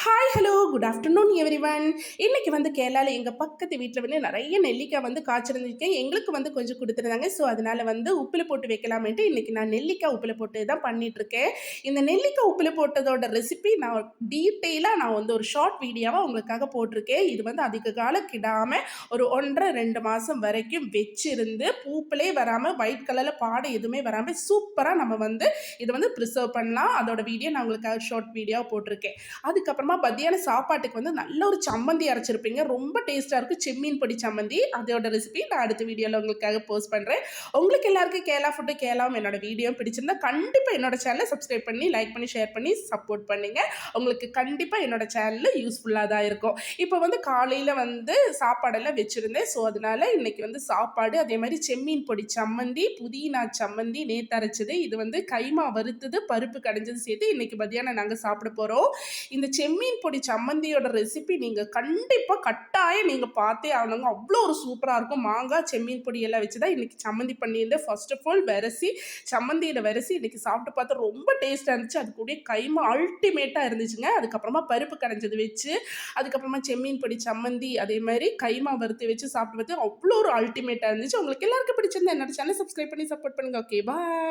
Hi hello good afternoon everyone. இன்னைக்கு வந்து கேரளாவில் எங்கள் பக்கத்து வீட்டில் வந்து நிறைய நெல்லிக்காய் வந்து காய்ச்சிருந்துருக்கேன். எங்களுக்கு வந்து கொஞ்சம் கொடுத்துருந்தாங்க. ஸோ அதனால வந்து உப்பில் போட்டு வைக்கலாமேன்ட்டு இன்னைக்கு நான் நெல்லிக்காய் உப்பில் போட்டு தான் பண்ணிட்டு இருக்கேன். இந்த நெல்லிக்காய் உப்பில் போட்டதோட ரெசிபி நான் டீட்டெயிலாக வந்து ஒரு ஷார்ட் வீடியோவாக உங்களுக்காக போட்டிருக்கேன். இது வந்து அதிக காலம் கிடாமல் ஒரு 1.5 2 மாதம் வரைக்கும் வச்சிருந்து பூப்பிலே வராமல் ஒயிட் கலரில் பாடு எதுவுமே வராமல் சூப்பராக நம்ம வந்து இதை வந்து ப்ரிசர்வ் பண்ணலாம். அதோட வீடியோ நான் உங்களுக்காக ஷார்ட் வீடியோவாக போட்டிருக்கேன். அதுக்கப்புறமா மத்தியான சாப்பாட்டுக்கு வந்து நல்ல ஒரு சம்மந்தி அரைச்சிருப்பீங்க. ரொம்ப டேஸ்ட்டாக இருக்கும். செம்மீன் பொடி சம்மந்தி. அதோட ரெசிபி நான் அடுத்த வீடியோவில் உங்களுக்காக போஸ்ட் பண்ணுறேன். உங்களுக்கு எல்லாருக்கும் கேரளா ஃபுட்டு கேரளாவும் என்னோட வீடியோ பிடிச்சிருந்தா கண்டிப்பாக என்னோட சேனலை சப்ஸ்கிரைப் பண்ணி லைக் பண்ணி ஷேர் பண்ணி சப்போர்ட் பண்ணுங்க. உங்களுக்கு கண்டிப்பாக என்னோட சேனலில் யூஸ்ஃபுல்லாக தான் இருக்கும். இப்போ வந்து காலையில் வந்து சாப்பாடெல்லாம் வச்சுருந்தேன். ஸோ அதனால இன்னைக்கு வந்து சாப்பாடு அதே மாதிரி செம்மீன் பொடி சம்மந்தி, புதினா சம்மந்தி நேற்று அரைச்சது, இது வந்து கைமா வறுத்தது, பருப்பு கடைஞ்சது சேர்த்து இன்னைக்கு மதியானம் நாங்கள் சாப்பிட போகிறோம். இந்த செம்மீன் பொடி சம்மந்தியோட ரெசிபி நீங்கள் கண்டிப்பாக கட்டாயம் நீங்கள் பார்த்தே ஆகணுங்க. அவ்வளோ ஒரு சூப்பராக இருக்கும். மாங்காய் செம்மீன் பொடி எல்லாம் வச்சு தான் இன்றைக்கி சம்மந்தி பண்ணியிருந்தேன். ஃபர்ஸ்ட் ஆஃப் ஆல் வெரசி சம்மந்தியில் வெரசி இன்றைக்கி சாப்பிட்டு பார்த்தா ரொம்ப டேஸ்ட்டாக இருந்துச்சு. அது கூட கைமா அல்டிமேட்டாக இருந்துச்சுங்க. அதுக்கப்புறமா பருப்பு கடைஞ்சது வச்சு அதுக்கப்புறமா செம்மீன் பொடி சம்மந்தி அதே மாதிரி கைமா வறுத்து வச்சு சாப்பிட்டு பார்த்து அவ்வளோ ஒரு அல்டிமேட்டாக இருந்துச்சு. உங்களுக்கு எல்லாருக்கும் பிடிச்சிருந்தா என்னோட சேனல் சப்ஸ்கிரைப் பண்ணி சப்போர்ட் பண்ணுங்கள். Okay bye.